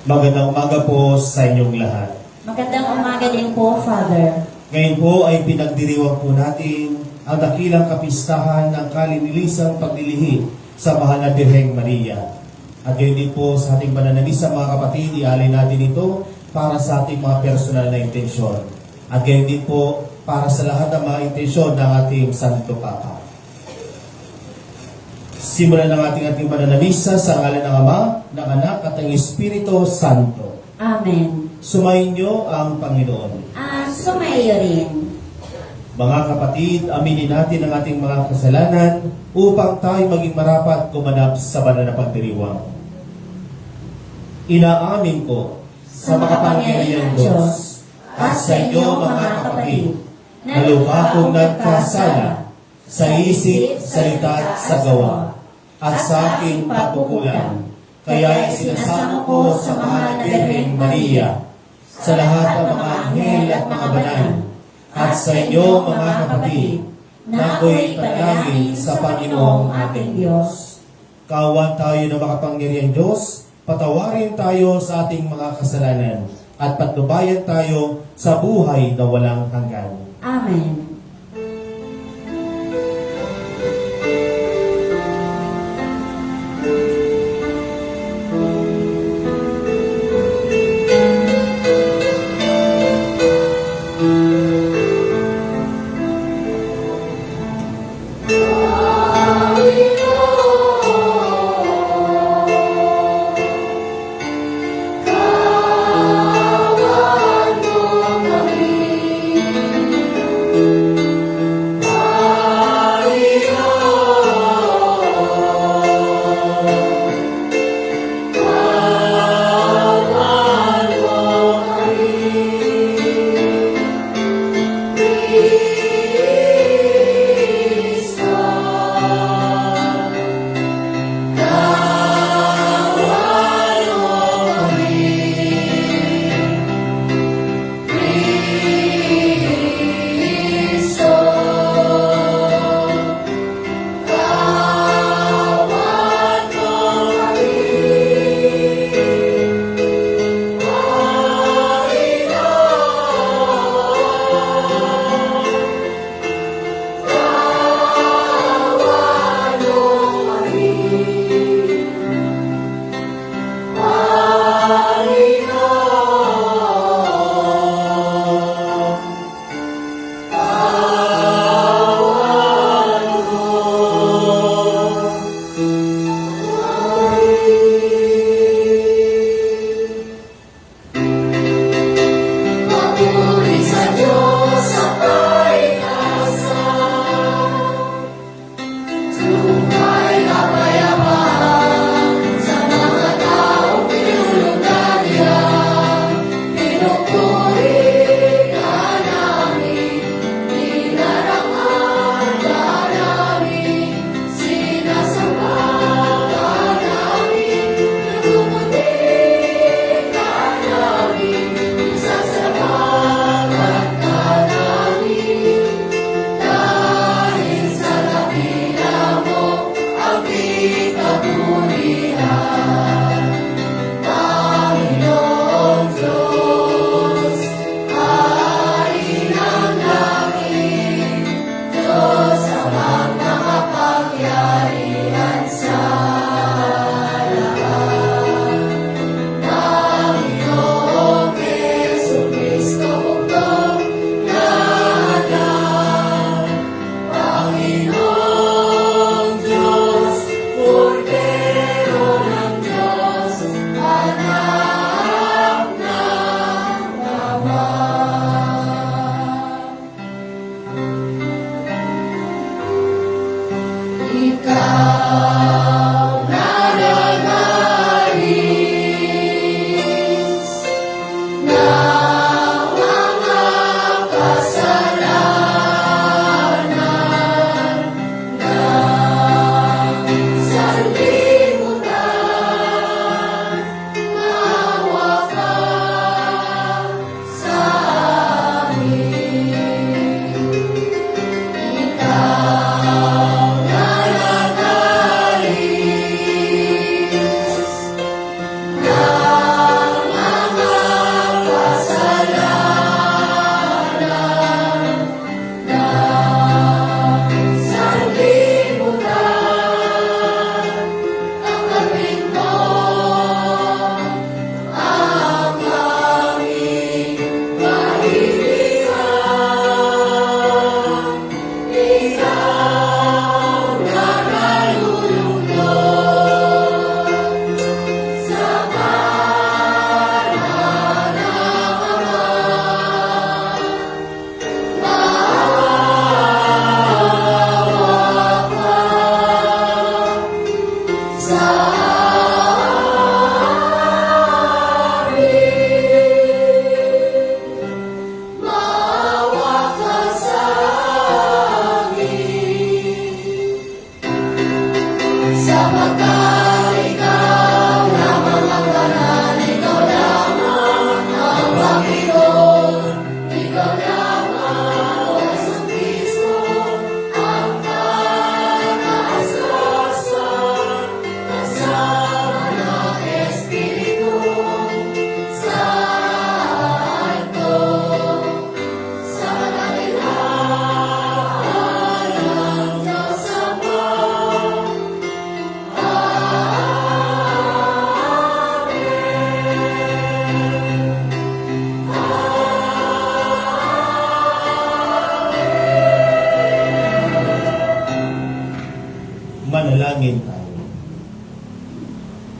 Magandang umaga po sa inyong lahat. Magandang umaga din po, Father. Ngayon po ay pinagdiriwang po natin ang dakilang kapistahan ng kalinilisang paglilihim sa Mahal na Birheng Maria. At ngayon din po sa ating pananalisa mga kapatid, ialay natin ito para sa ating mga personal na intensyon. At ngayon din po para sa lahat ng mga intensyon ng ating Santo Papa. Simulan ng ating pananalisa sa ngalan ng Ama, ng Anak at ng Espiritu Santo. Amen. Sumayin niyo ang Panginoon. Sumayo rin. Mga kapatid, aminin natin ang ating mga kasalanan upang tayo maging marapat kumanap sa banal na pagdiriwang. Inaamin ko sa makapangyarihang Diyos at sa inyo mga kapatid na lubha kong nagkasala sa isip, salita at sa gawa at sa aking pagkukulang. Kaya isinasamo ko sa Mahal na Birheng Maria sa lahat ng mga anghel at mga banal, at sa inyo mga kapatid, na ako'y panalangin sa Panginoong ating Diyos. Kawan tayo ng makapangyarihang Diyos, patawarin tayo sa ating mga kasalanan, at patnubayan tayo sa buhay na walang hanggan. Amen.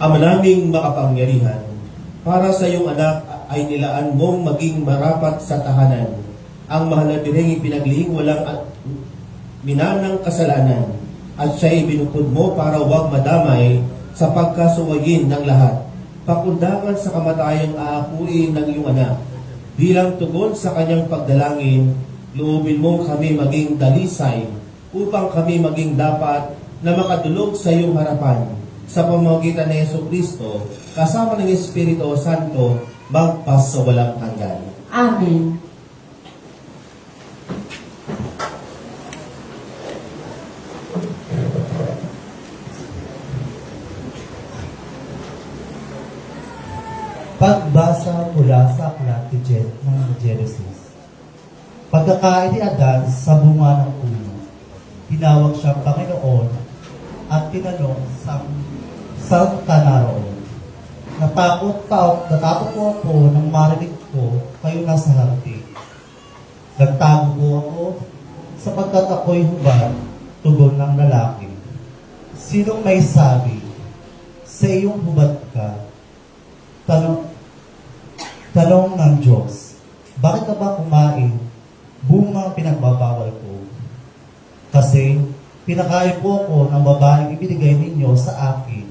Ama naming makapangyarihan, para sa iyong anak ay nilaan mong maging marapat sa tahanan. Ang mahal na birheng ipinaglihing walang minanang kasalanan, at siya'y binukod mo para huwag madamay sa pagkasuwayin ng lahat. Pakundangan sa kamatayang aakuin ng iyong anak. Bilang tugon sa kanyang pagdalangin, loobin mo kami maging dalisay upang kami maging dapat na makatulog sa iyong harapan sa pamamagitan ni Jesucristo kasama ng Espiritu Santo magpas sa walang hanggan. Amen. Pagbasa mula sa aklat ng Genesis. Pagkakain ni Adan sa bunga ng puno, tinawag siyang Panginoon at tinanong saan ka naroon. Natakot po ako nang marinig ko kayo nasa hangti. Nagtago po ako sapagkat ako'y hubad, tugon ng lalaki. Sinong may sabi, sa iyong hubad ka? Tanong ng Diyos, bakit ka ba kumain bungang pinagbabawal ko? Kasi pinakain po ako ng babaeng ibinigay ninyo sa akin.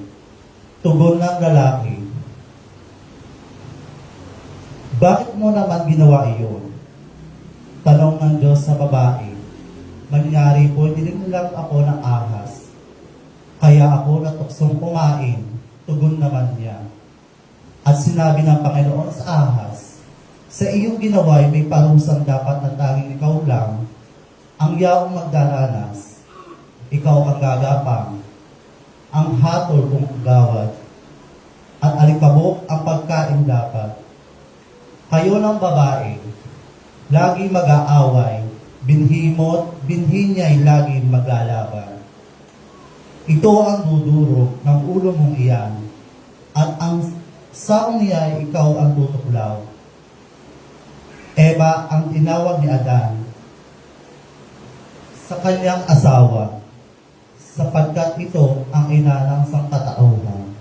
Tugon ng lalaki, bakit mo naman ginawa iyon? Tanong ng Diyos sa babae, mangyari po lang ako ng ahas. Kaya ako natuksong kumain. Tugon naman niya. At sinabi ng Panginoon sa ahas, sa iyong ginawa'y may parusang dapat na tanging ikaw lang ang yaong magdaranas. Ikaw ang gagapang, ang hatol kung gawad, at alikabok ang pagkain dapat. Kayo ng babae, lagi mag-aaway, binhi niya'y lagi maglalaban. Ito ang dudurog ng ulo mong iyan, at ang saong niya ay ikaw ang tutuklaw. Eva ang tinawag ni Adan sa kanyang asawa, sapagkat ito ang ina ng sangkatauhan.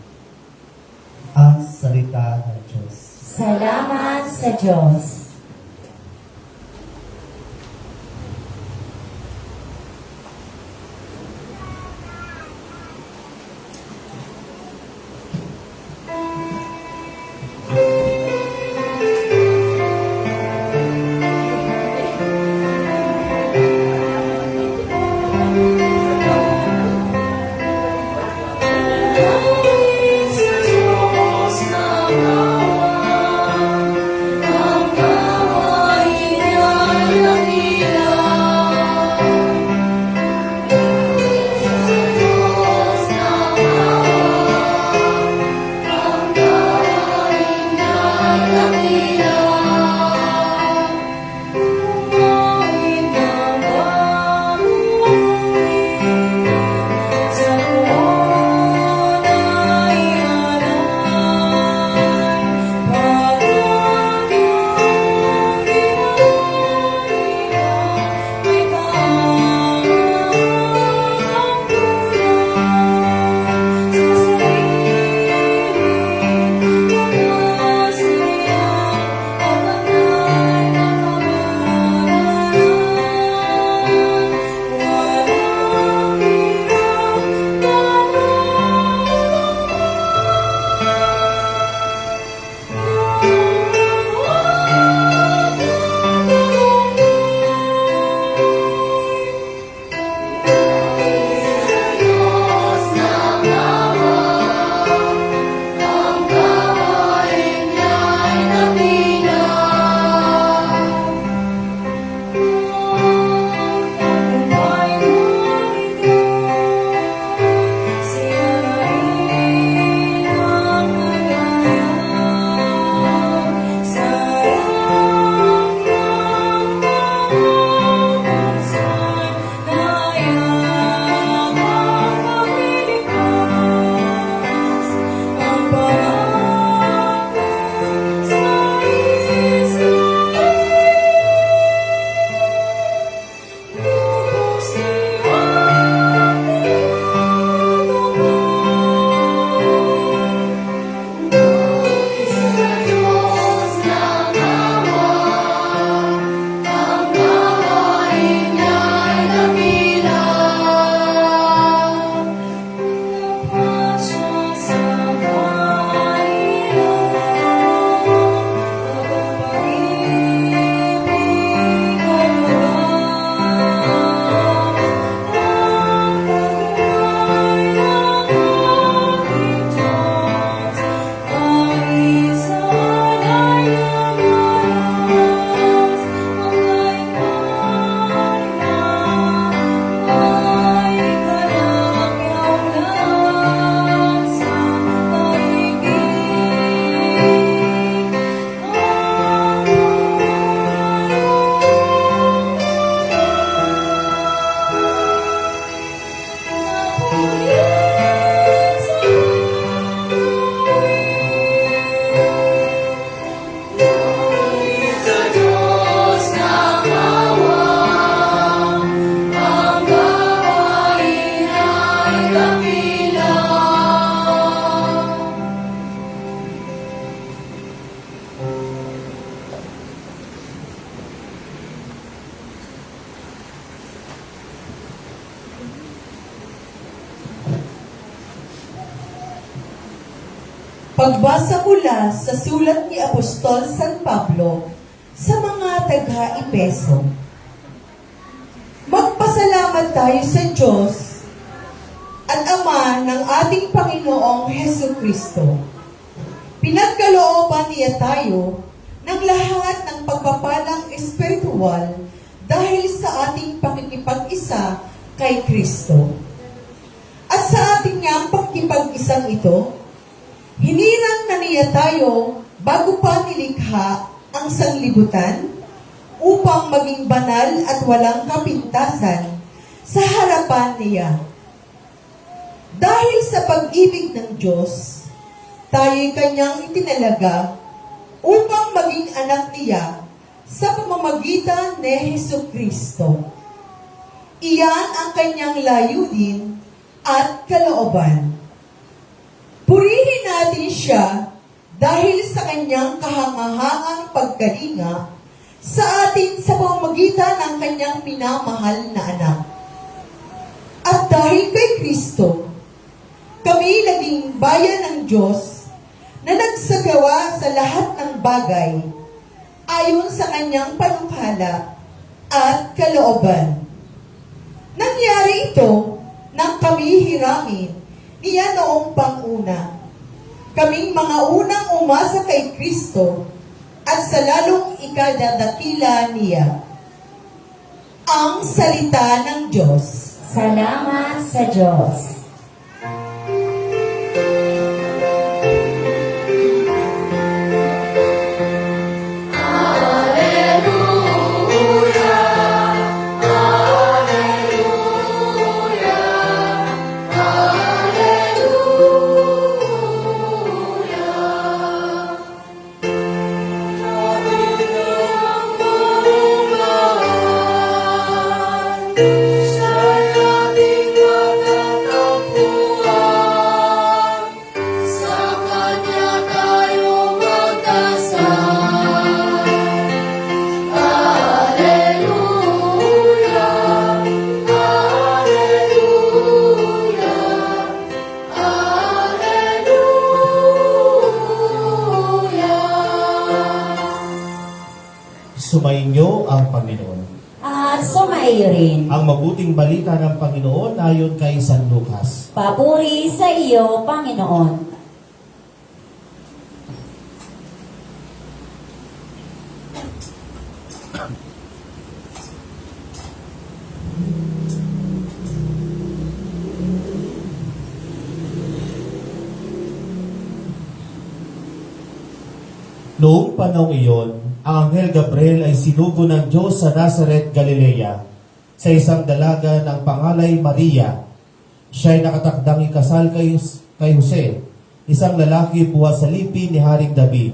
Ang salita ng Diyos. Salamat sa Diyos. Ang Pagbasa mula sa sulat ni Apostol San Pablo sa mga taga-Epeso. Magpasalamat tayo sa Diyos at Ama ng ating Panginoong Hesukristo. Pinagkalooban niya tayo ng lahat ng pagpapalang espiritual dahil sa ating pakikipag-isa kay Kristo. At sa ating niyang pakikipag-isang ito, hinirang na niya tayo bago pa nilikha ang sanglibutan upang maging banal at walang kapintasan sa harapan niya. Dahil sa pag-ibig ng Diyos, tayo'y kanyang itinalaga upang maging anak niya sa pamamagitan ni Hesukristo. Iyan ang kanyang layunin at kalooban. Purihin natin siya dahil sa kanyang kahangahangang pagkalinga sa atin sa pamamagitan ng kanyang minamahal na anak. At dahil kay Kristo, kami naging bayan ng Diyos na nagsagawa sa lahat ng bagay ayon sa kanyang panukala at kalooban. Nangyari ito nang kami hirangin niya noong panguna. Kaming mga unang umasa kay Kristo at sa lalong ikadadakila niya. Ang salita ng Diyos. Salamat sa Diyos. Sumainyo ang Panginoon. At sumaiyo rin. Ang mabuting balita ng Panginoon ayon kay San Lucas. Papuri sa iyo, Panginoon. Noong panahong iyon, ang Anghel Gabriel ay sinugo ng Diyos sa Nazaret, Galilea, sa isang dalaga ng pangalay Maria. Siya ay nakatakdang ikasal kay Jose, isang lalaki buhat sa lipi ni Haring David.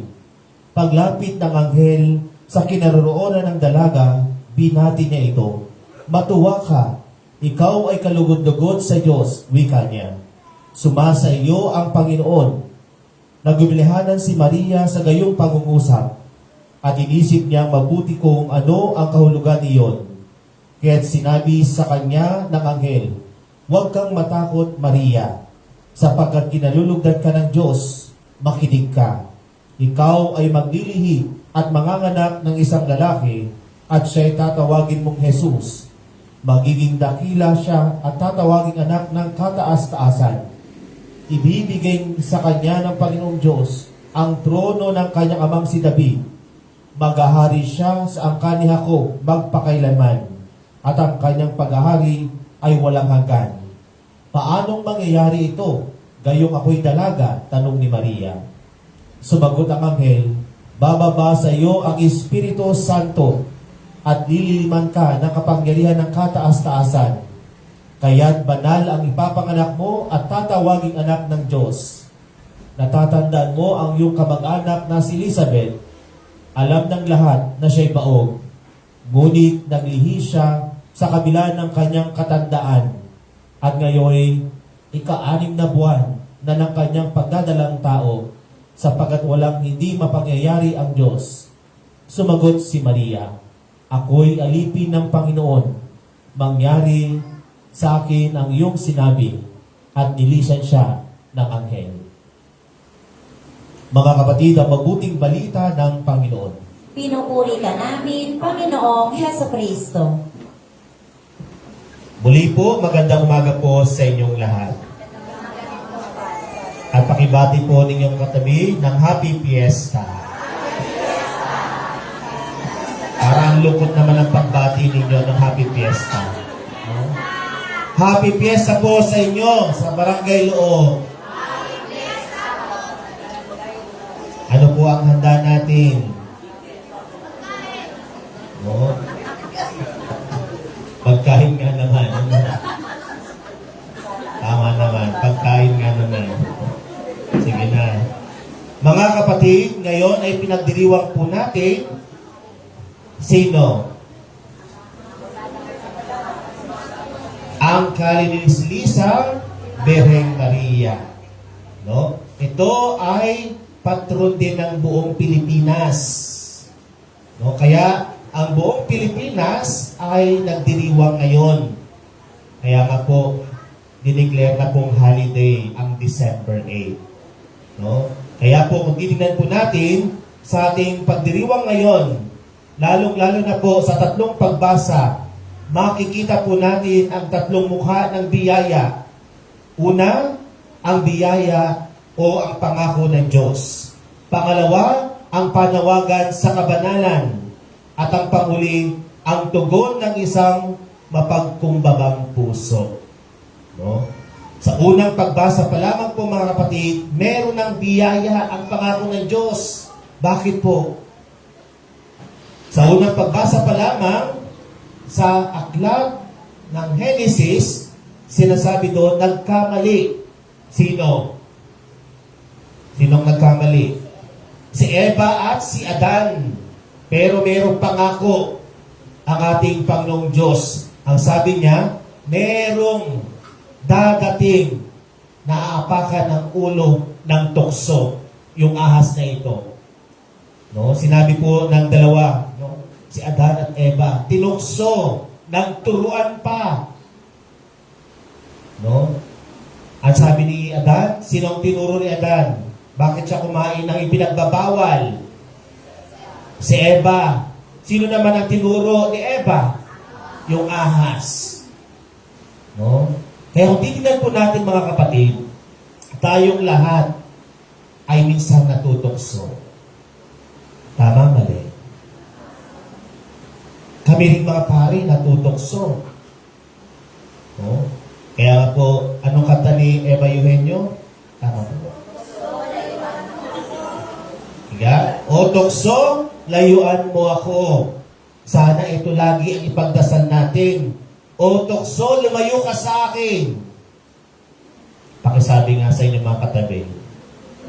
Paglapit ng anghel sa kinaroroonan ng dalaga, binati niya ito. Matuwa ka, ikaw ay kalugod-lugod sa Diyos, wika niya. Sumasa iyo ang Panginoon. Nagubilihanan si Maria sa gayong pangungusap at inisip niyang mabuti kung ano ang kahulugan iyon. Kaya't sinabi sa kanya ng anghel, "Huwag kang matakot, Maria, sapagkat kinalulugdan ka ng Diyos, makinig ka. Ikaw ay maglilihi at manganganak ng isang lalaki at siya'y tatawagin mong Jesus. Magiging dakila siya at tatawaging anak ng kataas-taasan. Ibibigay sa kanya ng Panginoong Diyos ang trono ng kanyang amang si David. Maghahari siya sa angkan ni Jacob magpakailanman, at ang kanyang paghahari ay walang hanggan." "Paanong mangyayari ito? Gayong ako'y dalaga," tanong ni Maria. Sumagot ang anghel, "Bababa sa iyo ang Espiritu Santo at lililiman ka ng kapangyarihan ng kataas-taasan. Kaya't banal ang ipapanganak mo at tatawaging anak ng Diyos. Natatandaan mo ang iyong kamag-anak na si Elizabeth. Alam ng lahat na siya'y baog. Ngunit naglihi siya sa kabila ng kanyang katandaan. At ngayon, ika-6 na buwan na ng kanyang pagdadalang tao, sapagkat walang hindi mapangyayari ang Diyos." Sumagot si Maria, "Ako'y alipin ng Panginoon. Mangyari sa akin ang iyong sinabi," at nilisan siya ng anghel. Mga kapatid, ang mabuting balita ng Panginoon. Pinupuri ka namin, Panginoong Heso Kristo. Muli po, magandang umaga po sa inyong lahat. At pakibati po ninyong katabi ng Happy Fiesta. Parang lungkot naman ang pagbati ninyo ng Happy Fiesta. No? Happy Fiesta po sa inyo, sa Barangay Loob. Ano po ang handa natin? No? Pagkain nga naman. Tama naman. Pagkain nga naman. Sige na. Mga kapatid, ngayon ay pinagdiriwang po natin sino? Ang Kalinilisang Birheng Maria. No? Ito ay patron din ng buong Pilipinas. No? Kaya ang buong Pilipinas ay nagdiriwang ngayon. Kaya nga po, dineclare na pong holiday ang December 8. No? Kaya po, kung titignan po natin sa ating pagdiriwang ngayon, lalong-lalo na po sa tatlong pagbasa, makikita po natin ang tatlong mukha ng biyaya. Una, ang biyaya o ang pangako ng Diyos. Pangalawa, ang panawagan sa kabanalan. At ang panghuli, ang tugon ng isang mapagkumbabang puso. No? Sa unang pagbasa pa lamang po mga kapatid, meron ng biyaya ang pangako ng Diyos. Bakit po? Sa unang pagbasa pa lamang, sa aklat ng Genesis, sinasabi doon, nagkamali. Sino? Sinong nagkamali? Si Eva at si Adan. Pero mayroong pangako ang ating Panginoong Diyos. Ang sabi niya, merong dadating na aapakan ng ulo ng tukso, yung ahas na ito. No? Sinabi po ng dalawa, no? Si Adan at Eva, tinukso ng turuan pa. No? Ang sabi ni Adan, sino ang tinuro ni Adan? Bakit siya kumain ng ipinagbabawal? Si Eva. Sino naman ang tinuro ni Eva? Yung ahas. No? Kaya kung titignan po natin mga kapatid, tayong lahat ay minsan natutokso. Tama, mali. Kami rin mga pari natutokso. No? Kaya nga po, anong kanta ni Eva Eugenio? Tama po. Higa? O tukso, layuan mo ako. Sana ito lagi ang ipagdasal natin. O tukso, lumayo ka sa akin. Pakisabi nga sa inyo mga katabi,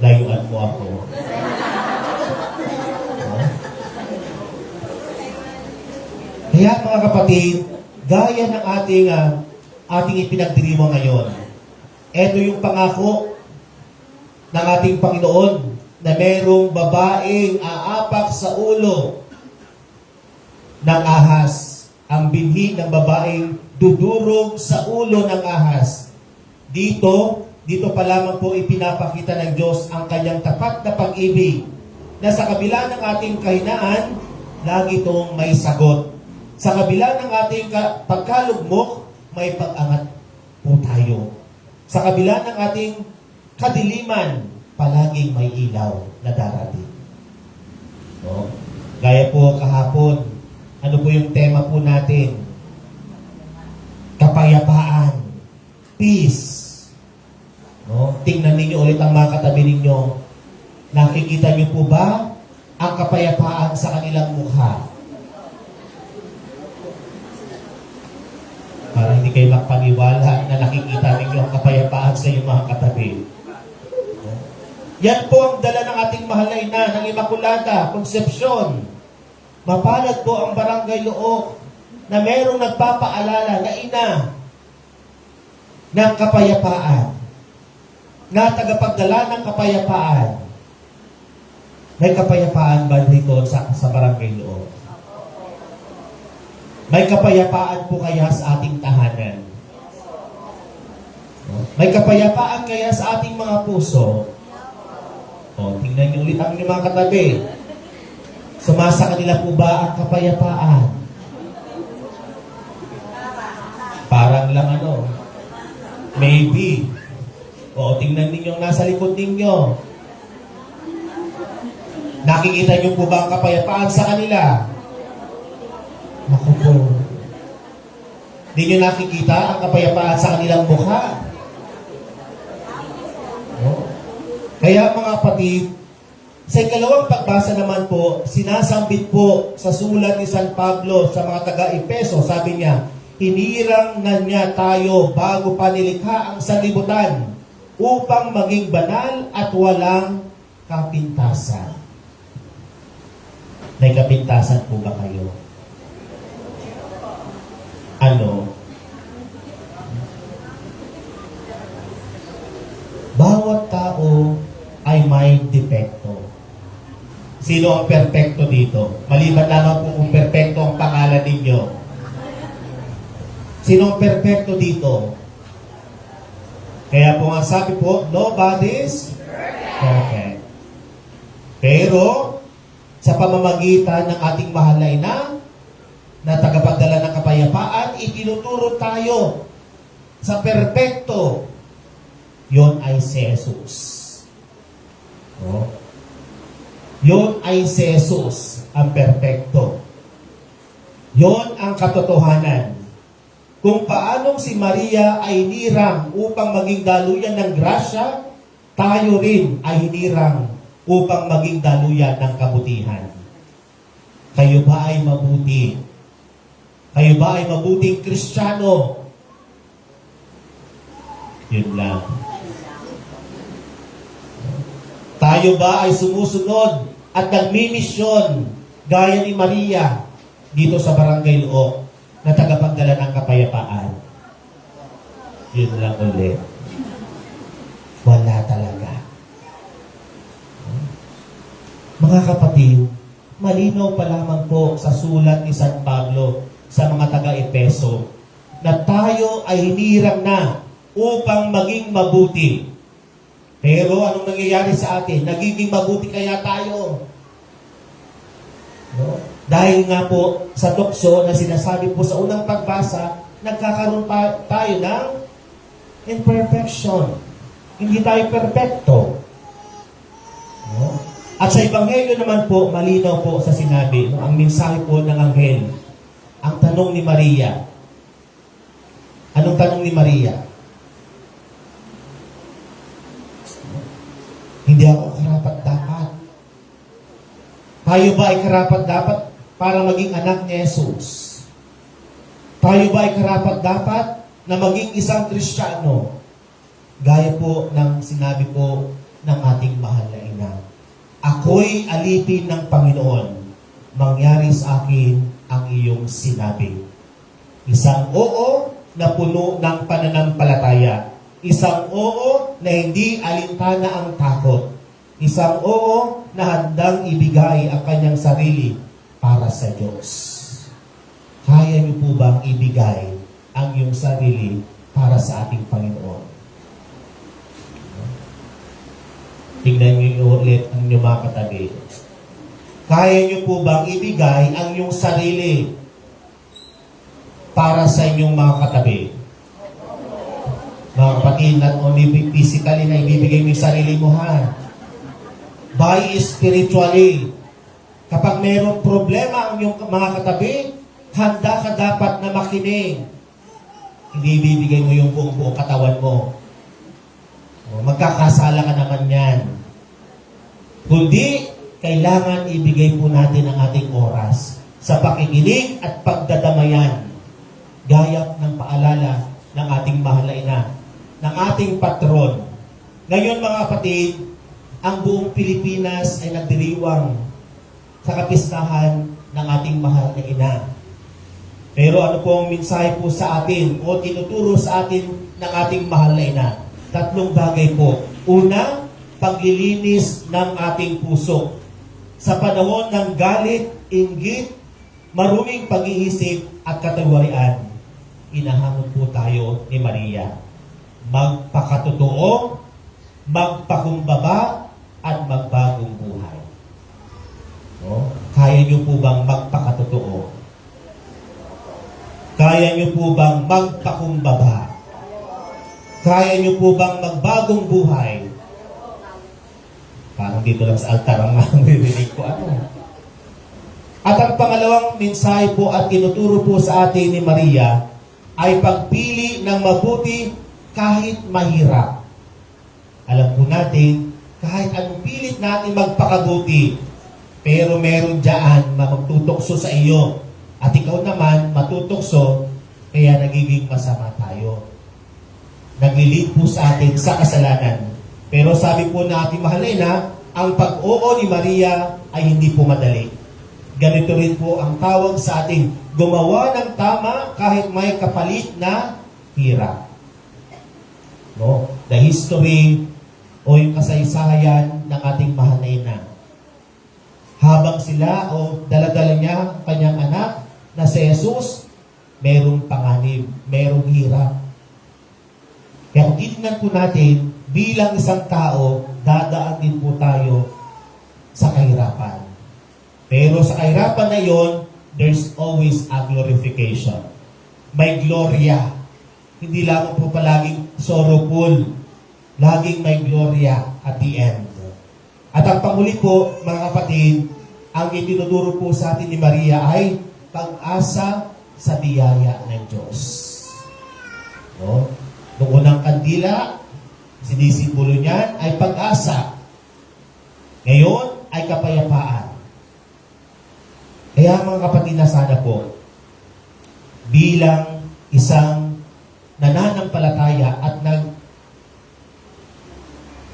layuan mo ako. No? Kaya mga kapatid, gaya ng ating ipinagdiriwang ngayon, ito yung pangako ng ating Panginoon na merong babaeng aapak sa ulo ng ahas. Ang binhi ng babaeng dudurog sa ulo ng ahas. Dito pa lamang po ipinapakita ng Diyos ang kanyang tapat na pag-ibig na sa kabila ng ating kahinaan, lagi itong may sagot. Sa kabila ng ating pagkalugmok, may pag-angat po tayo. Sa kabila ng ating kadiliman, palaging may ilaw na darating. No? Gaya po kahapon, ano po yung tema po natin? Kapayapaan. Peace. No? Tingnan ninyo ulit ang mga katabi ninyo. Nakikita niyo po ba ang kapayapaan sa kanilang mukha? Para hindi kayo magpaniwala na nakikita ninyo ang kapayapaan sa inyong mga katabi. Yan po ang dala ng ating mahal na ina, ng Immaculata Concepcion. Mapalad po ang Barangay Loob na merong nagpapaalala na ina ng kapayapaan, na tagapagdala ng kapayapaan. May kapayapaan ba dito sa Barangay Loob? May kapayapaan po kaya sa ating tahanan? May kapayapaan kaya sa ating mga puso? O, tingnan niyo ulit ang inyong mga katabi. Sumasa kanila po ba ang kapayapaan? Parang lang ano, maybe. O, tingnan ninyo ang nasa likod ninyo. Nakikita niyo po ba ang kapayapaan sa kanila? Naku po. Hindi niyo nakikita ang kapayapaan sa kanilang mukha. No? Kaya mga kapatid, sa ikalawang pagbasa naman po, sinasambit po sa sulat ni San Pablo sa mga taga-Epeso, sabi niya, hinirang na niya tayo bago pa nilikha ang sanlibutan upang maging banal at walang kapintasan. May kapintasan po ba kayo? Ano? Bawat tao ay may depekto. Sino ang perpekto dito? Maliban lamang po kung perpekto ang pangalan ninyo. Sino ang perpekto dito? Kaya po ang sabi po, nobody's perfect. Pero, sa pamamagitan ng ating mahal na ina, na tagapagdala ng kapayapaan, itinuturo tayo sa perpekto. Yon ay si Jesus. No? Yon ay si Jesus, ang perpekto. Yon ang katotohanan. Kung paanong si Maria ay hinirang upang maging daluyan ng grasya, tayo rin ay hinirang upang maging daluyan ng kabutihan. Kayo ba ay mabuti? Kayo ba ay mabuting Kristiyano? Yun lang. Tayo ba ay sumusunod at nagmimisyon gaya ni Maria dito sa Barangay Luok na tagapagdala ng kapayapaan? Yun lang ulit. Wala talaga. Mga kapatid, malinaw pa lamang po sa sulat ni San Pablo sa mga taga-Epeso na tayo ay hinirang na upang maging mabuti. Pero anong nangyayari sa atin? Nagiging mabuti kaya tayo? No? Dahil nga po sa tukso na sinasabi po sa unang pagbasa, nagkakaroon pa tayo ng imperfection. Hindi tayo perfecto. No? At sa Ebanghelyo naman po, malinaw po sa sinabi, no? Ang mensahe po ng anghel. Ang tanong ni Maria. Anong tanong ni Maria? Hindi ako karapat-dapat. Tayo ba ay karapat-dapat para maging anak ni Jesus? Tayo ba ay karapat-dapat na maging isang Kristiyano? Gaya po ng sinabi po ng ating mahal na ina. Ako'y alipin ng Panginoon. Mangyari sa akin ang iyong sinabi. Isang oo na puno ng pananampalataya. Isang oo na hindi alintana ang takot. Isang oo na handang ibigay ang kanyang sarili para sa Diyos. Kaya niyo po bang ibigay ang iyong sarili para sa ating Panginoon? Tingnan niyo ulit ang inyong mga katabi. Kaya niyo po bang ibigay ang iyong sarili para sa inyong mga katabi? Mga kapatid, not only physically na ibibigay mo yung sarili mo, ha? By spiritually. Kapag mayroong problema ang iyong mga katabi, handa ka dapat na makinig. Hindi ibibigay mo yung buong katawan mo. Magkakasala ka naman yan. Kundi, kailangan ibigay po natin ang ating oras sa pakikinig at pagdadamayan. Gaya ng paalala ng ating mahal na ina, ng ating patron. Ngayon mga kapatid, ang buong Pilipinas ay nagdiriwang sa kapistahan ng ating mahal na ina. Pero ano po ang mensahe po sa atin o tinuturo sa atin ng ating mahal na ina? Tatlong bagay po. Una, paglilinis ng ating puso. Sa panahon ng galit, inggit, maruming pag-iisip at katawarian, inahamon po tayo ni Maria. Magpakatotoo, magpakumbaba, at magbagong buhay? No? Kaya niyo po bang magpakatotoo? Kaya niyo po bang magpakumbaba? Kaya niyo po bang magbagong buhay? Parang dito lang sa altar ang naririnig ko. At ang pangalawang mensahe po at tinuturo po sa atin ni Maria ay pagpili ng mabuti kahit mahirap. Alam po natin, kahit anong pilit natin magpakabuti, pero meron dyan magtutokso sa iyo. At ikaw naman matutokso, kaya nagiging masama tayo. Naglilid po sa atin sa kasalanan. Pero sabi po natin, Mahalena, ang pag-oo ni Maria ay hindi po madali. Ganito rin po ang tawag sa atin, gumawa ng tama kahit may kapalit na hirap. No? The history o yung kasaysayan ng ating mahal na ina. Habang sila o daladala niya ang kanyang anak na si Jesus, merong panganib, merong hirap. Kaya kung titignan po natin, bilang isang tao, dadaan din po tayo sa kahirapan. Pero sa kahirapan na yon, there's always a glorification. May gloria. Hindi lamang po palaging sorrowful. Laging may gloria at the end. At ang panghuli po, mga kapatid, ang itinuturo po sa atin ni Maria ay pag-asa sa biyaya ng Diyos. No? Noong unang kandila, sinisimbolo niyan ay pag-asa. Ngayon ay kapayapaan. Kaya mga kapatid na sana po, bilang isang nananampalataya at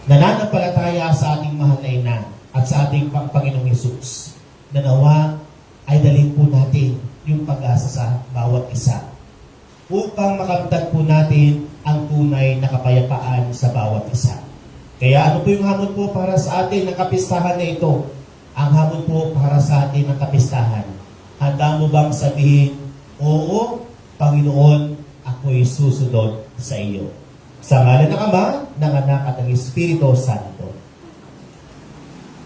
nananampalataya sa ating mahal na ina at sa ating Panginoong Hesus, na nawa ay dalhin po natin yung pag-asa sa bawat isa upang makamtan po natin ang tunay na kapayapaan sa bawat isa. Kaya ano po yung hamon po para sa atin ng kapistahan na ito? Ang hamon po para sa atin ng kapistahan. Handa mo bang sabihin, oo, Panginoon, ako'y susunod sa iyo. Sa ngalan ng Ama, ng Anak at ng Espiritu Santo.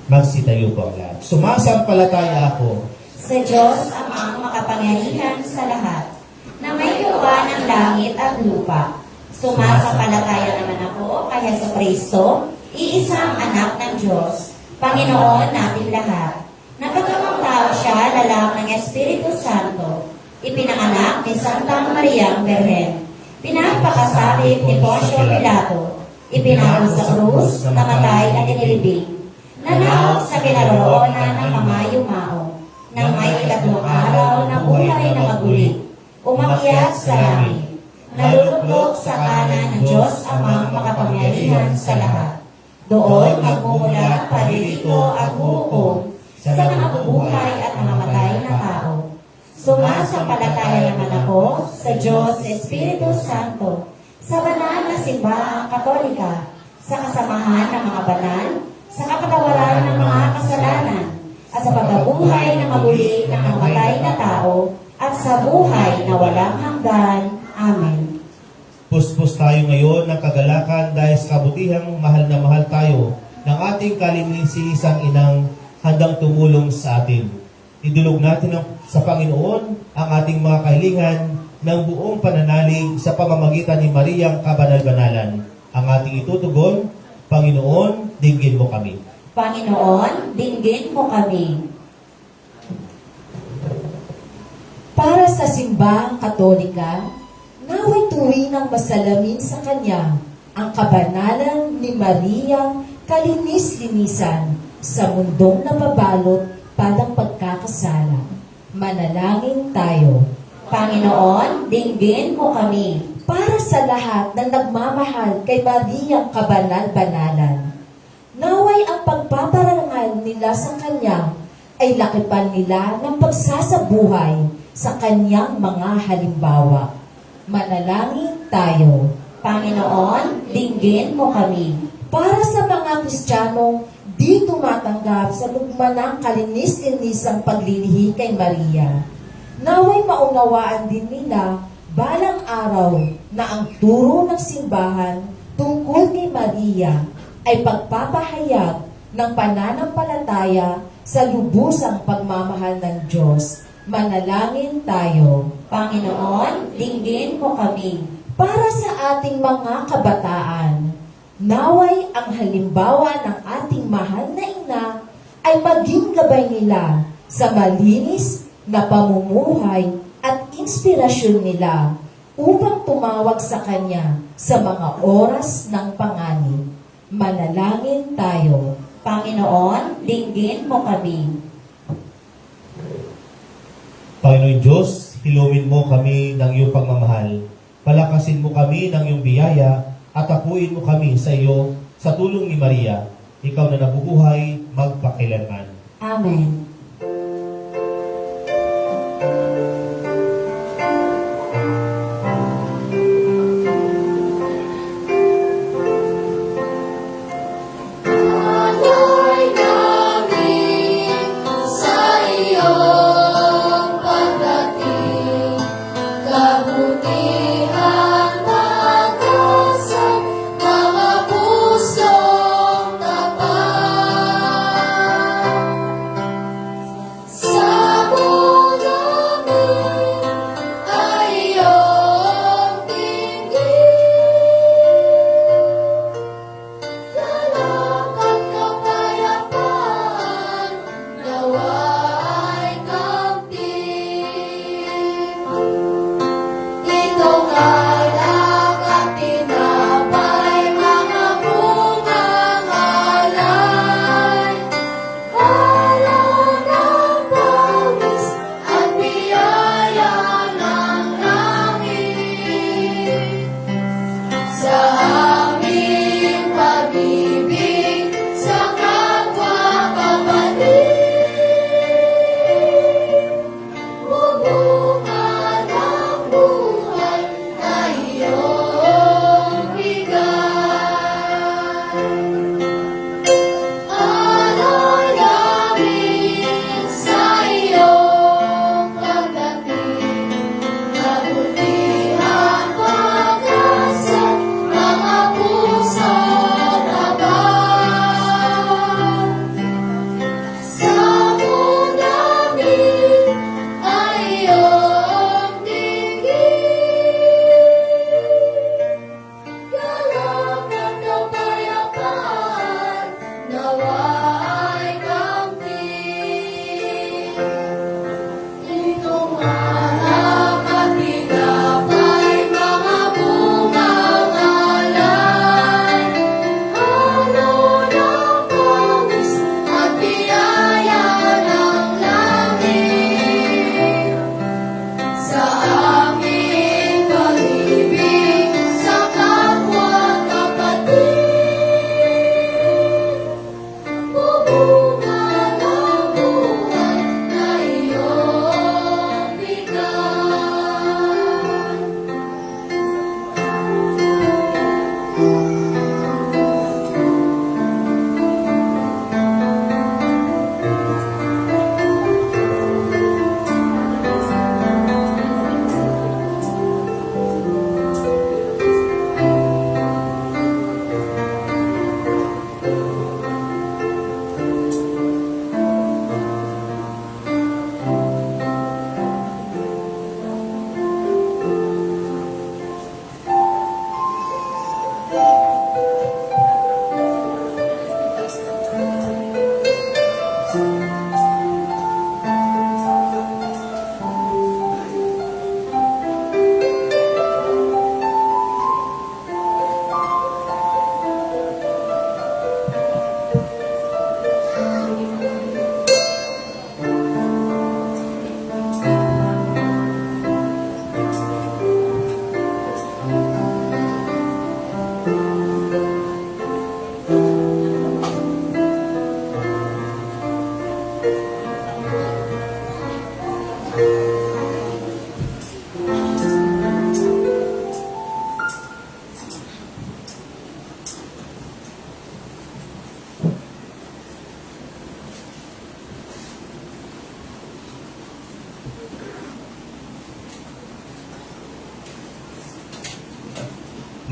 Magsitayo po ang lahat. Sumasampalataya ako Sa Diyos amang makapangyarihan sa lahat, na may gawa ng langit at lupa. Sumasampalataya naman ako kay Jesucristo, iisang anak ng Diyos, Panginoon natin lahat. Nagkakamang siya, lalak ng Espiritu Santo, ipinanganak ni Santa Maria Berhen, pinagpakasabit ni Poncio Pilato, ipinako sa krus, namatay at inilibing, nanawag sa kinaroonan ng mga yumao, nang may ikatlong araw na buhay na maguli, umakyat sa langit, naluluklok sa kanan ng Diyos amang makapangyarihan sa lahat. Doon magmumula paririto ang hukom sa nabubuhay at namamatay na tao. Sumasampalataya naman ako sa Diyos Espiritu Santo, sa banal na simbahan katolika, sa kasamahan ng mga banal, sa kapatawaran ng mga kasalanan, at sa pagkabuhay na maguli ng namatay na tao, at sa buhay na walang hanggan. Amen. Puspos tayo ngayon ng kagalakan dahil sa kabutihang mahal na mahal tayo ng ating kalinisan inang handang tumulong sa atin. Idulog natin sa Panginoon ang ating mga kahilingan ng buong pananalig sa pamamagitan ni Mariang Kabanal-Banalan. Ang ating itutugon, Panginoon, dinggin mo kami. Panginoon, dinggin mo kami. Para sa simbahang katolika, naway tuwing ng masalamin sa Kanya ang kabanalan ni Mariang kalinis-linisan sa mundong nababalot padang pagkakasala. Manalangin tayo. Panginoon, dinggin mo kami. Para sa lahat na nagmamahal kay Mariang Kabanal-Banalan, naway ang pagpaparangal nila sa Kanya ay lakipan nila ng pagsasabuhay sa Kanyang mga halimbawa. Manalangin tayo. Panginoon, dinggin mo kami. Para sa mga Kristiyanong di tumatanggap sa lugma ng kalinis-linisang paglilihi kay Maria, naway maunawaan din nila balang araw na ang turo ng simbahan tungkol kay Maria ay pagpapahayag ng pananampalataya sa lubusang pagmamahal ng Diyos. Manalangin tayo. Panginoon, dinggin mo kami. Para sa ating mga kabataan, naway ang halimbawa ng ating mahal na ina ay maging gabay nila sa malinis na pamumuhay at inspirasyon nila upang tumawag sa Kanya sa mga oras ng panganib. Manalangin tayo. Panginoon, dinggin mo kami. Panginoon Diyos, hilumin mo kami ng iyong pagmamahal. Palakasin mo kami ng iyong biyaya at apuin mo kami sa iyo sa tulong ni Maria. Ikaw na nabubuhay magpakilanman. Amen. Alay namin sa iyong pagdating, kabutihan pag-asa, mga pusong tapat. Sa mundo namin ay iyong tingin. Galak at kapayapaan, nawa'y kamtin. Itong alak at tinapay, mga bungang alay. Halo ng pawis at biyaya ng langit. Sa aming pag-ibig sa kapwa kapatid, bubungan ang buhay na iyong bigay. Alay namin sa iyong pagdating, kabutihan pag-asa, mga pusong tapat. Sa mundo namin ay iyong tingin. Galak at kapayapaan, nawa'y kamtin. Itong alak at tinapay, mga bungang alay. Halo ng pawis at biyaya ng langit. Sa aming pag-ibig sa kapwa kapatid, bubungan ang buhay na iyong bigay.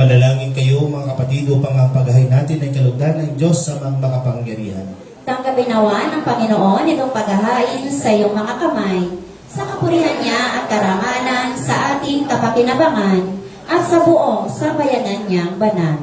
Manalangin kayo mga kapatid upang ang paghahay natin ay kalugdan ng Diyos sa mga makapangyarihan. Tanggapin nawa ng Panginoon itong paghahain sa iyong mga kamay, sa kapurihan niya at karangalan sa ating kapakinabangan at sa buong sambayanan niyang banal.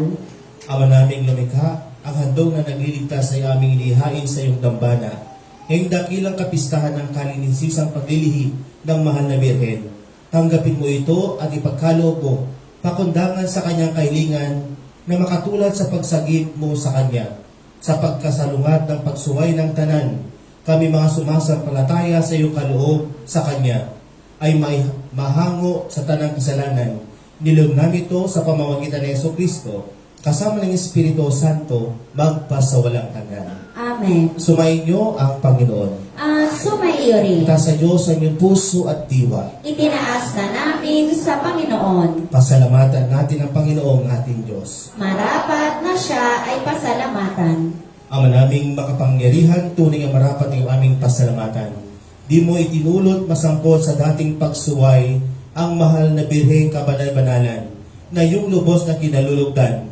Ama naming lumikha, ang handog na nagliligtas ay aming inihain sa iyong dambana. Ngayong dakilang kapistahan ng kalinisisang paglilihi ng mahal na Birhen. Tanggapin mo ito at ipagkaloob mo, pakundangan sa kanyang kahilingan na makatulad sa pagsagip mo sa kanya. Sa pagkasalungat ng pagsuway ng tanan, kami mga sumasampalataya sa iyong kaloob sa kanya ay may mahango sa tanang kasalanan. Nilog namin ito sa pamamagitan ng Jesucristo, kasama ng Espiritu Santo, magpasawalang hanggan. Amen. Sumainyo ang Panginoon. At sumaiyo rin. Itaas sa Diyos ang iyong puso at diwa. Itinaas na namin sa Panginoon. Pasalamatan natin ang Panginoong ating Diyos. Marapat na siya ay pasalamatan. Ama naming makapangyarihan, tunay ang marapat ang aming pasalamatan. Di mo itinulot masampot sa dating pagsuway ang mahal na Birheng Kabanal-Banalan na iyong lubos na kinalulugdan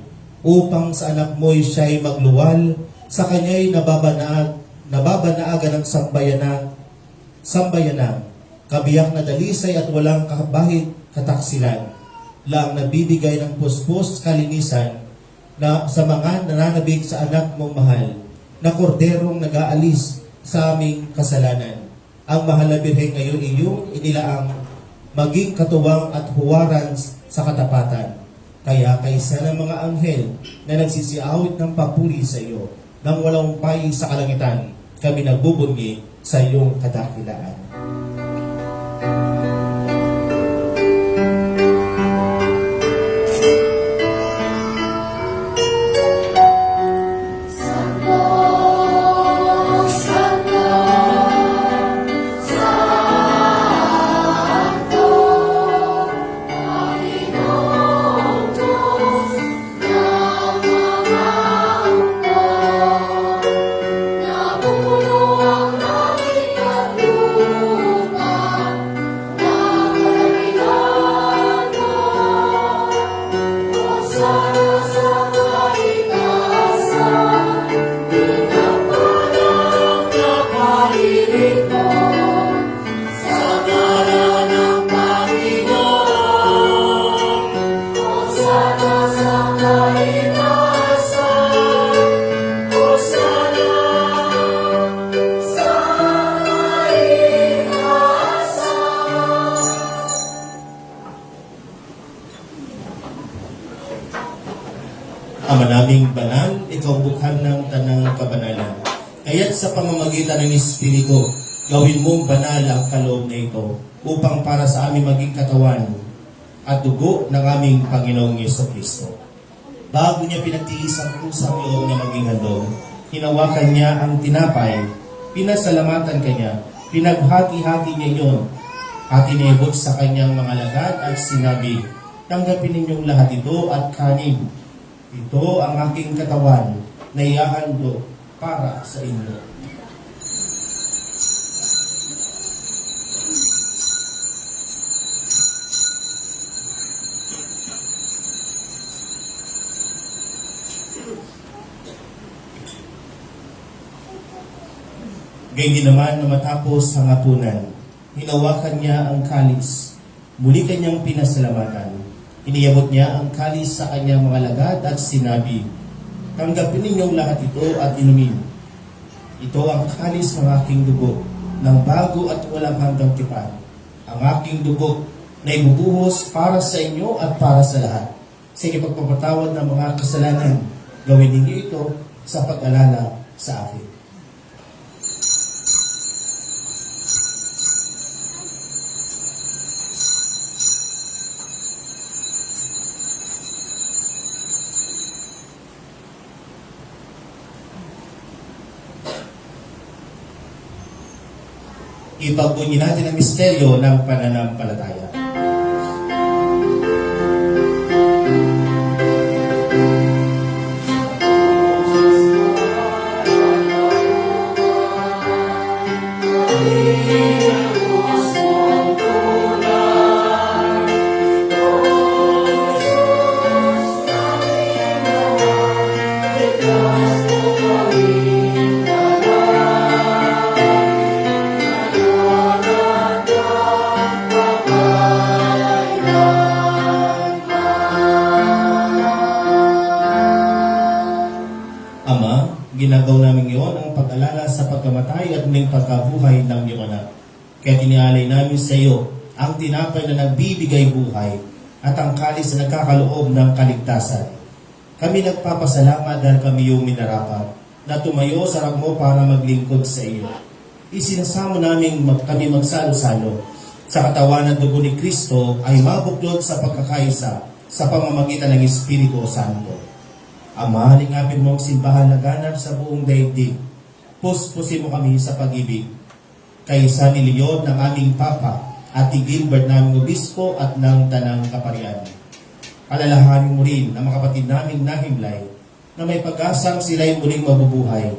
upang sa anak mo'y siya'y magluwal, sa kanya'y nababanaagan ng sambayanang, kabiyak na dalisay at walang kabahit kataksilan, lang nabibigay ng puspos kalinisan na sa mga nananabig sa anak mong mahal, na korderong nag-aalis sa aming kasalanan. Ang mahal na Birhen ngayon iyong inilaang maging katuwang at huwaran sa katapatan. Kaya kaysa ng mga anghel na nagsisiawit ng papuri sa iyo, nang walang payi sa kalangitan, kami nagbubunyi sa iyong kadakilaan. Santo, Santo, Santo, Panginoong Diyos ng mga hukbo, napupuno ang langit at lupa ng kalamitan mo. Hosana sa kaitaasan, pinagpalang kapahirit mo. Sa ngalan ng Panginoon, Hosana sa kaitaasan, Hosana sa kaitaasan. Ama naming banal, ikaw bukhan ng tanang kabanalan. Kaya't sa pamamagitan ng Espiritu, gawin mong banal ang kaloob na ito upang para sa aming maging katawan at dugo ng aming Panginoong Jesucristo. Bago niya pinagtiis ang kusang loob niya maging handog, hinawakan niya ang tinapay, pinasalamatan kanya, pinaghati-hati niya iyon, at inibot sa kanyang mga lagad at sinabi, tanggapin ninyong lahat ito at kanin. Ito ang aking katawan na ihahandog para sa inyo. Gayun din naman na matapos ang hapunan, hinawakan niya ang kalis, muli kanyang pinasalamatan. Iniyabot niya ang kalis sa kanyang mga lagad at sinabi, tanggapin ninyong lahat ito at inumin. Ito ang kalis ng aking dugo, ng bago at walang hanggang tipan. Ang aking dugo na ibubuhos para sa inyo at para sa lahat. Sa ipagpapatawad ng mga kasalanan, gawin ninyo ito sa pag-alala sa akin. Ipagbunyi natin ang misteryo ng pananampalataya. Kaya tinialay namin sa iyo ang tinapay na nagbibigay buhay at ang kalis na nagkakaloob ng kaligtasan. Kami nagpapasalamat dahil kami yung minarapat na tumayo sa harap mo para maglingkod sa iyo. Isinasamo namin kami magsalo-salo sa katawan ng dugo ni Kristo ay mabuklod sa pagkakaisa sa pamamagitan ng Espiritu Santo. Ama, lingapin mo ang simbahan na ganap sa buong daigdig. Puspusin mo kami sa pag-ibig. Kaysa ni Leon ng aming Papa at ni Gilbert naming Obispo at ng Tanang Kaparian. Alalahanin mo rin ang mga kapatid naming nahimlay na may pag-asang sila'y muling mabubuhay.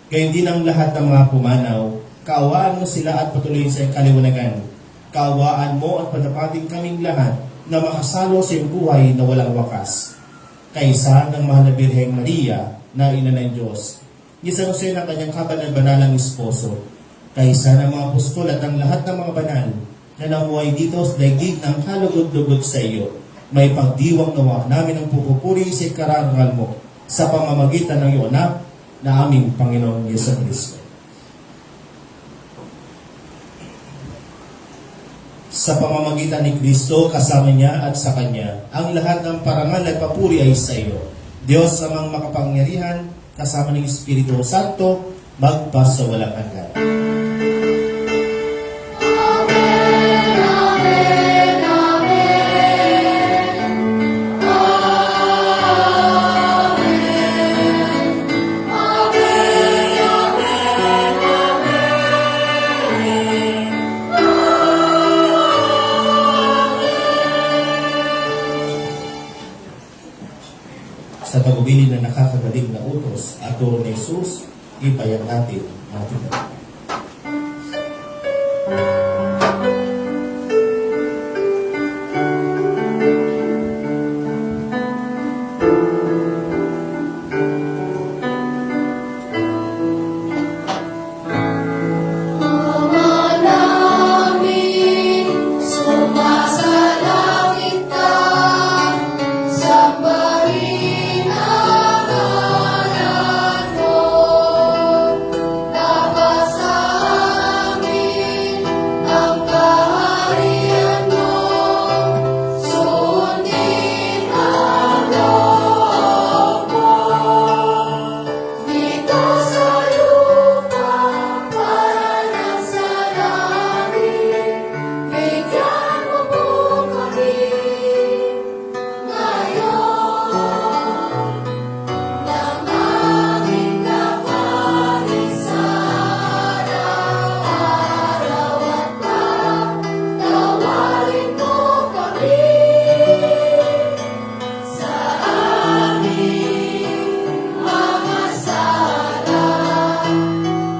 Gayon din ang lahat ng mga pumanaw, kaawaan mo sila at patuloy sa kaliwanagan. Kaawaan mo at padapating kaming lahat na makasalo sa iyong buhay na walang wakas. Kaysa ng mahal na Birheng Maria na ina ng Diyos, ni San Jose ng kanyang kabanal-banalang esposo, kaysa ng mga apostol at ang lahat ng mga banal na namuhay dito sa daigdig ng kalugod-lugod sa iyo, may pagdiwang nawa namin ang pupupuri sa karangal mo sa pamamagitan ng iyong anak na aming Panginoong Yesu Cristo. Sa pamamagitan ni Kristo, kasama niya at sa Kanya, ang lahat ng parangal at papuri ay sa iyo. Diyos amang makapangyarihan, kasama ng Espiritu Santo, magpa sa walang hanggan. Sa tagubilin na nakakagaling na utos at turo ni Jesus, ipayan natin ang tinatawag. Sumasalangit ka, sambahin ang ngalan mo. Nabasa amin ang kaharian mo, sundin ang loob mo. Dito sa lupa, para nang sa langit, bigyan mo po kami ngayon ng aming kakanin sa araw-araw at pagtawarin mo kami sa aming mga sala.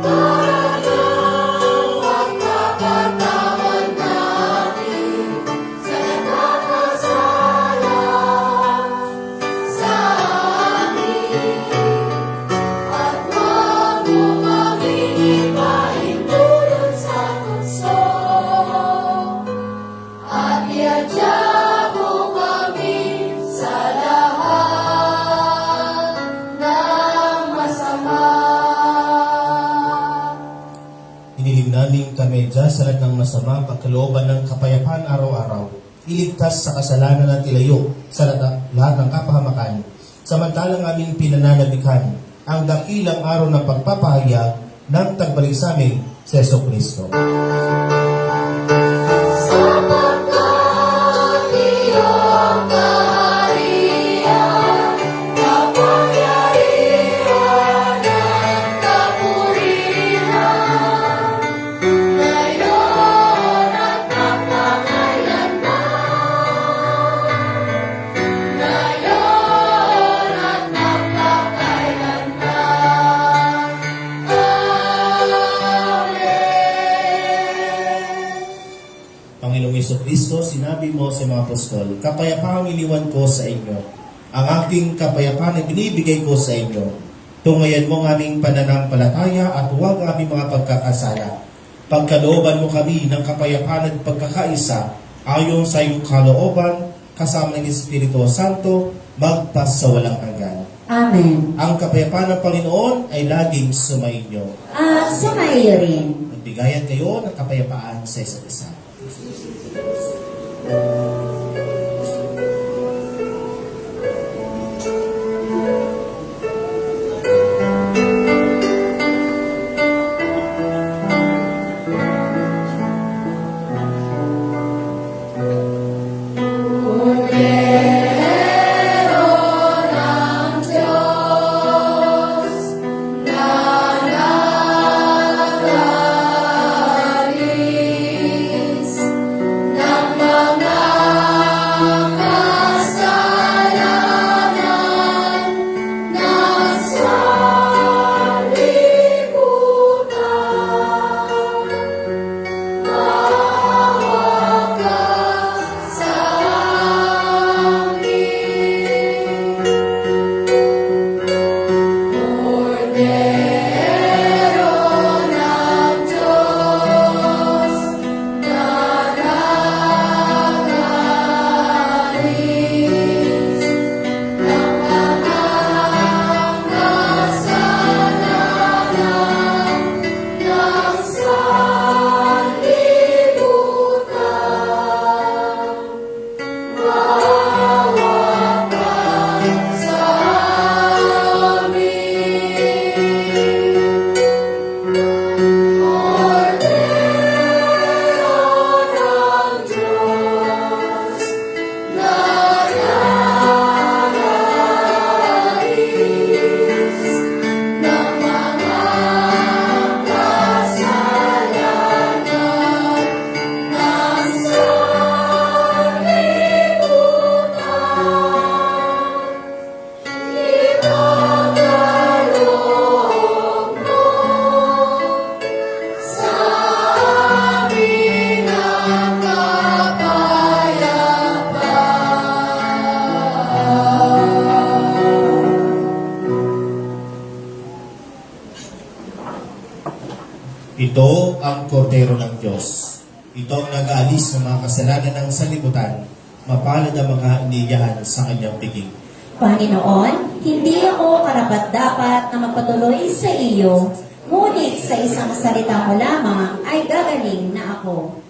Para ng pagpapatawad namin sa nakakasala sa amin. At huwag mo kaming ipahintulot sa tukso, at iadya mo kami sa lahat ng masama. Iniling namin kami dyan sa lahat ng masama, pagkalooban ng kapayapaan araw-araw, iligtas sa kasalanan at ilayo sa lahat ng kapahamakan. Samantalang aming pinananabikan ang dakilang araw ng pagpapahayag ng tagbalik sa amin sa Yesu Cristo. Sapagkat iyong kaharian, kapangyarihan at kapurihan, ngayon at magpakailanman. Ngayon at magpakailanman. Amen. Panginoong Yesu Cristo, sinabi mo sa mga apostol, kapayapaan iniwan ko sa inyo. Ang aking kapayapaan ay binibigay ko sa inyo. Tungayan mo ang aming pananampalataya at huwag ang aming mga pagkakasala. Pagkalooban mo kami ng kapayapaan at pagkakaisa ayon sa iyong kalooban kasama ng Espiritu Santo magpas sa walang hanggan. Amen. Ang kapayapaan ng Panginoon ay laging sumainyo. At sumaiyo rin. Magbigayan kayo ng kapayapaan sa isa't isa. Ito ang kordero ng Diyos. Ito ang nag-aalis ng mga kasalanan ng sanlibutan. Mapalad ang mga iniyahan sa kanyang piging. Panginoon, hindi ako karapat-dapat na magpatuloy sa iyo, ngunit sa isang salita mo lamang ay gagaling na ako.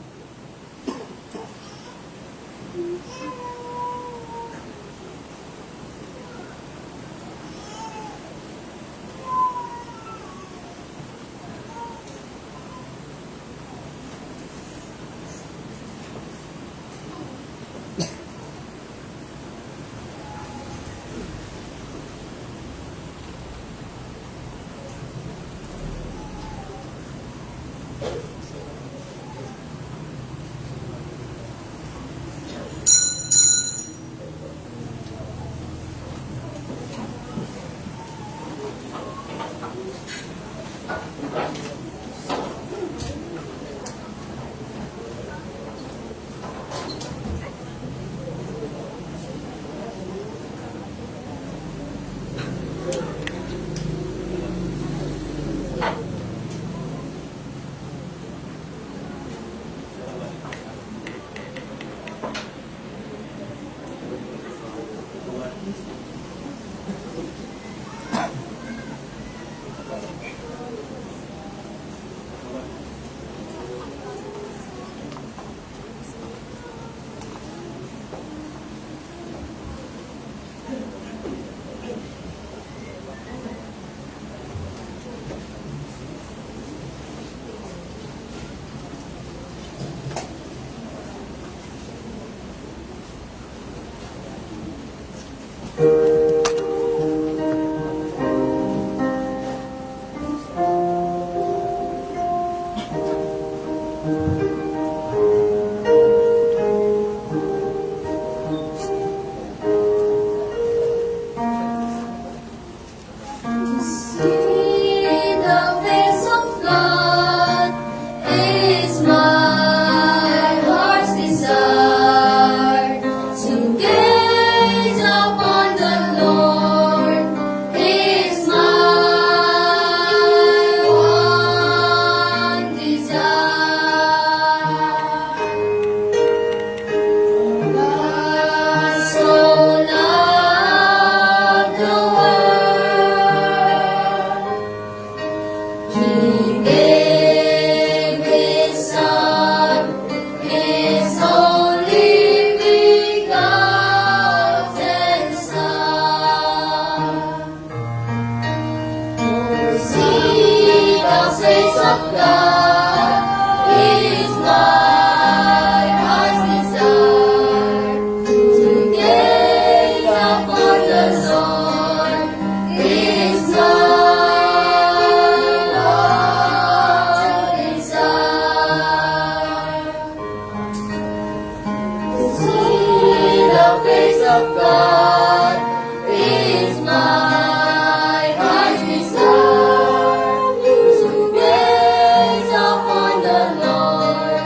of God is my heart's desire. To gaze upon the Lord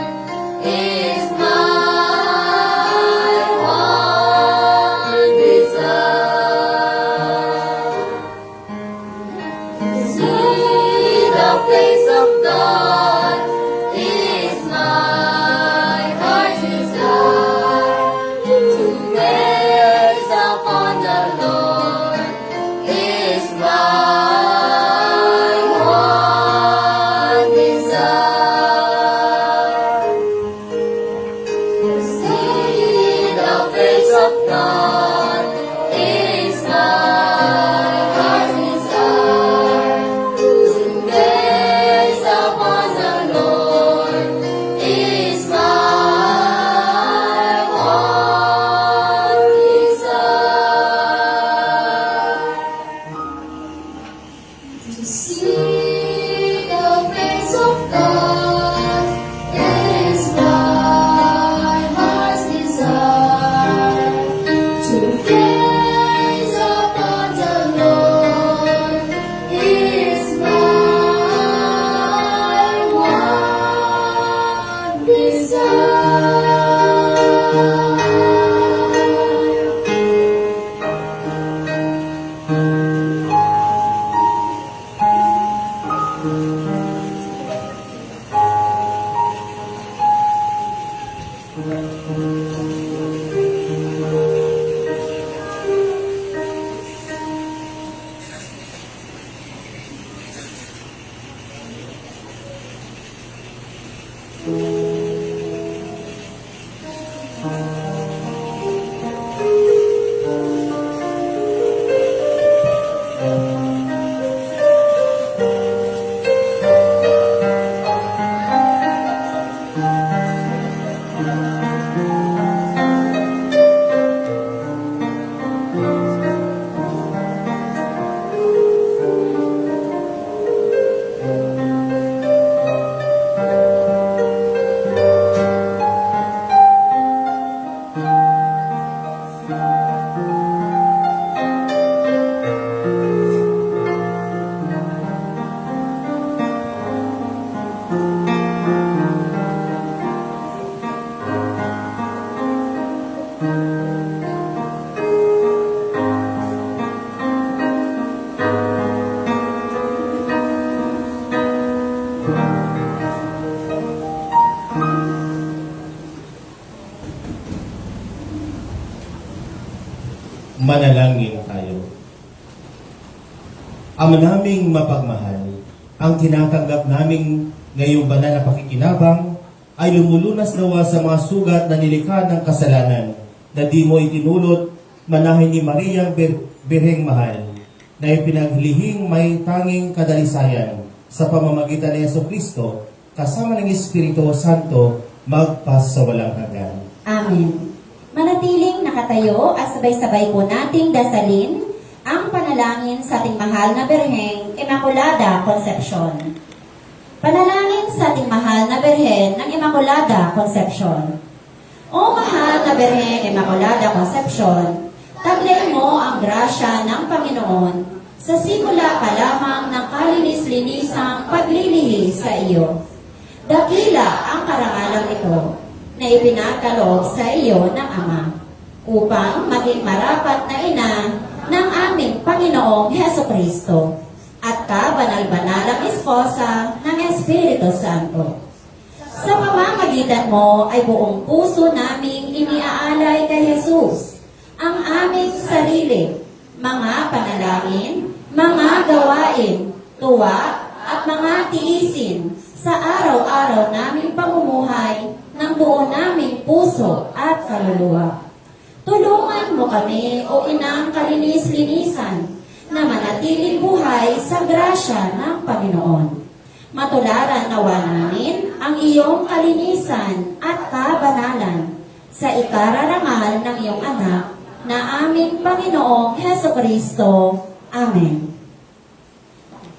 is my one desire. See the face of God is my heart's desire. To gaze upon the Lord is my one desire. See the face of God is my heart's desire. To gaze upon the Lord is my one desire. To see the face of God is my heart's desire. To gaze upon the Lord is my one desire. Manalangin tayo. Ama naming mapagmahal, ang tinatanggap naming ngayong banal na pakikinabang ay lumulunas nawa sa mga sugat na nilikha ng kasalanan na di mo itinulot manahin ni Maria Birheng Mahal na ipinaglihing may tanging kadalisayan sa pamamagitan ni Jesucristo kasama ng Espiritu Santo magpas sa walang hanggan. Amen. Manatiling nakatayo at sabay-sabay po nating dasalin ang panalangin sa ating mahal na Birheng Immaculada Concepcion. Panalangin sa ating mahal na Birhen ng Immaculada Concepcion. O mahal na Birheng Immaculada Concepcion, taglay mo ang grasya ng Panginoon sa simula pa lamang ng kalinis-linisang paglilihi sa iyo. Dakila ang karangalang ito na ipinakaloob sa iyo ng Ama, upang maging marapat na ina ng aming Panginoong Hesukristo at kabanal-banalang esposa ng Espiritu Santo. Sa pamamagitan mo ay buong puso naming iniaalay kay Jesus ang aming sarili, mga panalangin, mga gawain, tuwa at mga tiisin sa araw-araw naming pamumuhay ng buo naming puso at kaluluwa. Tulungan mo kami, O Inang kalinis-linisan, na manatiling buhay sa grasya ng Panginoon. Matularan nawa namin ang iyong kalinisan at kabanalan sa ikararangal ng iyong anak na aming Panginoong Hesukristo. Amen.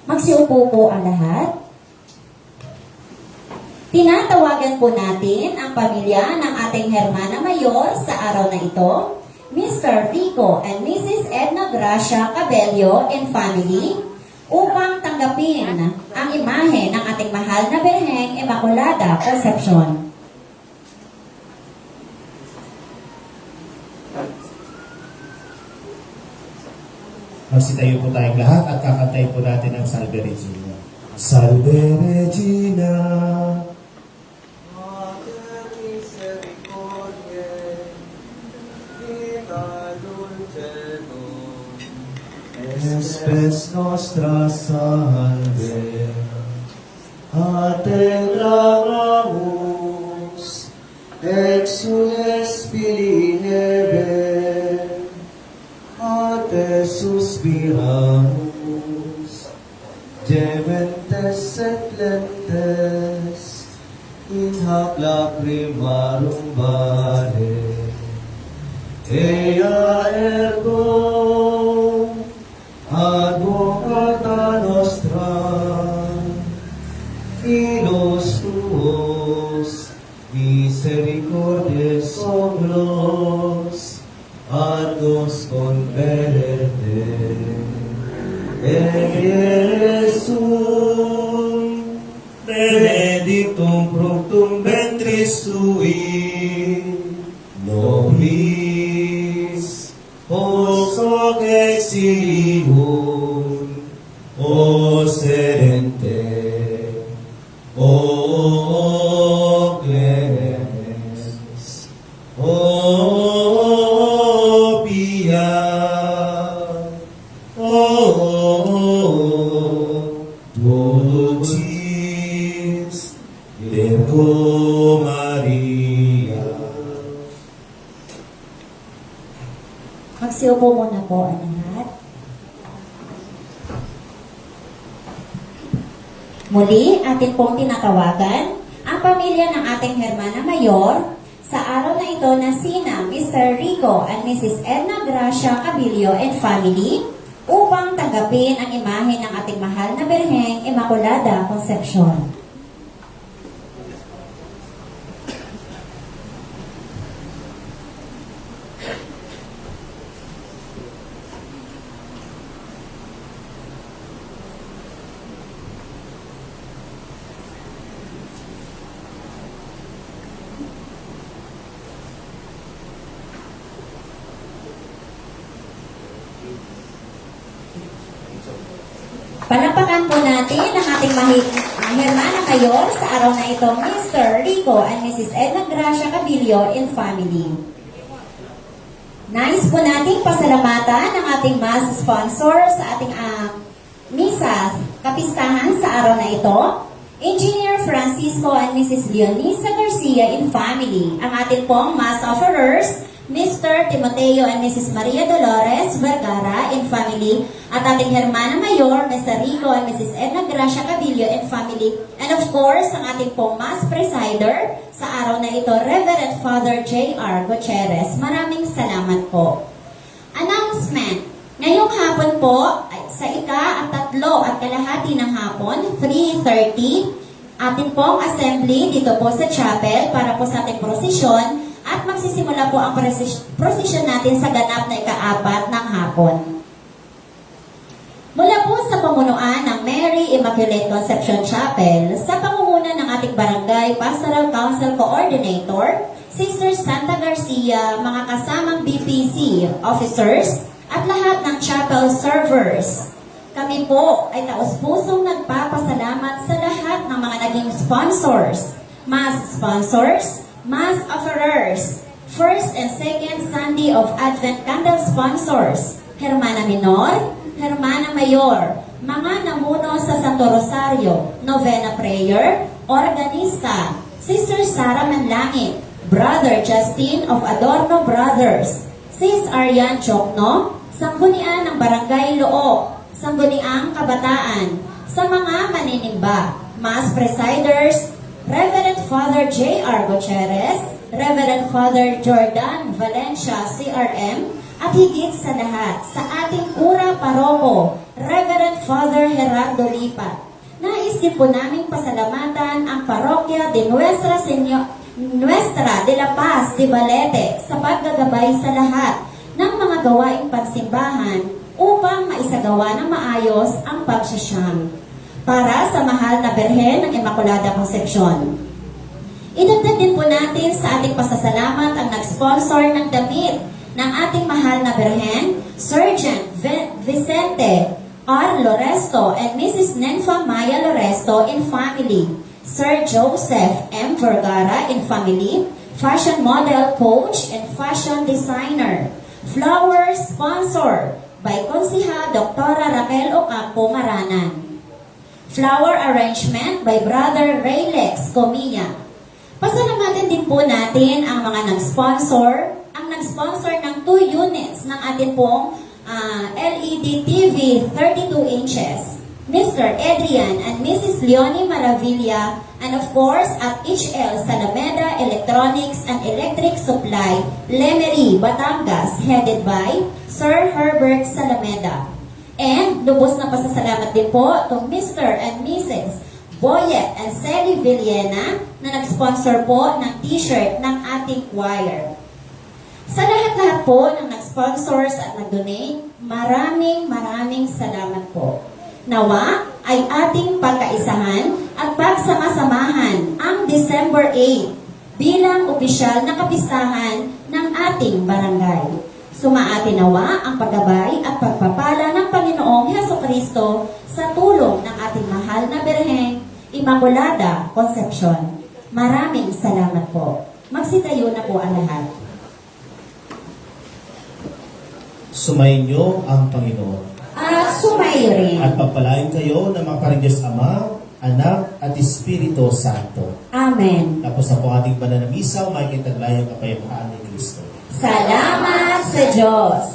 Magsiupo po ang lahat. Tinatawagan po natin ang pamilya ng ating Hermana Mayor sa araw na ito Mr. Rico and Mrs. Edna Gracia Cabello and family upang tanggapin ang imahe ng ating mahal na Birheng Immaculada Concepcion. Magsitayo po tayong lahat at kakantay po natin ang Salve Regina. Salve Regina, Mater misericordiae, vita dulcedo, espes nostra salve, atendramus, exules filii neve, ate suspiramus, gementes et lentes, in hac lacrimarum vale. Ea ergo, advocata nostra, filos tuos, misericordiae soglos, ad nos converte. Jesum, benedictum fructum ventris tui, nobis, os hoc exilium, o sedente, o clemens, o pia, dulcis Virgo Maria. Magsiupo muna po ang lahat. Muli, atin pong tinatawagan ang pamilya ng ating Hermana Mayor sa araw na ito na sina Mr. Rico and Mrs. Edna Gracia Cabello and family upang tanggapin ang imahe ng ating mahal na Birheng Immaculada Concepcion. Palakpakan po natin ang ating Hermana Mayor sa araw na ito, Mr. Rico and Mrs. Edna Gracia Cabello and family. Nais po nating pasalamatan ang ating mass sponsor sa ating misa kapistahan sa araw na ito, Engineer Francisco and Mrs. Leonisa Garcia and family. Ang ating pong mass offerers, Mr. Timoteo and Mrs. Maria Dolores Vergara and family, at ating Hermana Mayor, Mr. Rico and Mrs. Edna Gracia Cabello and family, and of course, ang ating pong Mass Presider sa araw na ito, Reverend Father J.R. Gutierrez. Maraming salamat po. Announcement. Ngayong hapon po, sa 3:03 ng hapon, 3:30, ating pong assembly dito po sa chapel para po sa ating prosesyon. At magsisimula po ang prosesyon natin sa ganap na 4 ng hapon. Mula po sa pamunuan ng Mary Immaculate Conception Chapel, sa pangunguna ng ating Barangay Pastoral Council Coordinator, Sister Santa Garcia, mga kasamang BPC officers, at lahat ng chapel servers. Kami po ay taos-pusong nagpapasalamat sa lahat ng mga naging sponsors, mass offerers, first and second Sunday of Advent candle sponsors, Hermana Minor, Hermana Mayor, mga namuno sa Santo Rosario, Novena Prayer, organista, Sister Sara Manlangit, Brother Justin of Adorno Brothers, Sis Arian Chokno, Sanggunian ng Barangay Loo, Sangguniang Kabataan, sa mga maninimba, Mass Presiders, Reverend Father J.R. Gutierrez, Reverend Father Jordan Valencia, CRM, at higit sa lahat, sa ating Cura Paroko, Reverend Father Gerardo Lipat. Nais din po namin pasalamatan ang Parokya de Nuestra de la Paz de Balete sa paggagabay sa lahat gawaing pagsimbahan upang maisagawa ng maayos ang pagsasyang para sa mahal na Birhen ng Immaculada Concepcion. Idagdag din po natin sa ating pasasalamat ang nag-sponsor ng damit ng ating mahal na Birhen, Sergeant Vicente R. Loresto and Mrs. Nenfa Maya Loresto in family, Sir Joseph M. Vergara in family, fashion model, coach, and fashion designer. Flowers sponsored by Konsihal Dr. Raquel Ocampo Maranan. Flower arrangement by Brother Raylex Comilla. Pasalamatan din po natin ang mga nag-sponsor, ang nag-sponsor ng 2 units ng ating pong LED TV 32 inches. Mr. Adrian and Mrs. Leonie Maravilla, and of course at HL Salameda Electronics and Electric Supply, Lemery, Batangas, headed by Sir Herbert Salameda. And lubos na pasasalamat din po to Mr. and Mrs. Boyet and Sally Villena na nag-sponsor po ng t-shirt ng ating choir. Sa lahat-lahat po ng nag-sponsors at nag-donate, maraming salamat po. Nawa ay ating pagkaisahan at pagsama-samahan ang December 8 bilang opisyal na kapistahan ng ating barangay. Sumaati nawa ang paggabay at pagpapala ng Panginoong Hesukristo sa tulong ng ating mahal na Birheng Immaculada Concepcion. Maraming salamat po. Magsitayo na po ang lahat. Sumainyo ang Panginoon. At sumayo rin. At pagpalain kayo ng mga Panginoon Ama, Anak at Espiritu Santo. Amen. Tapos na po ating banal na misa, may kitaglayang kapayapaan ni Kristo. Salamat sa Diyos.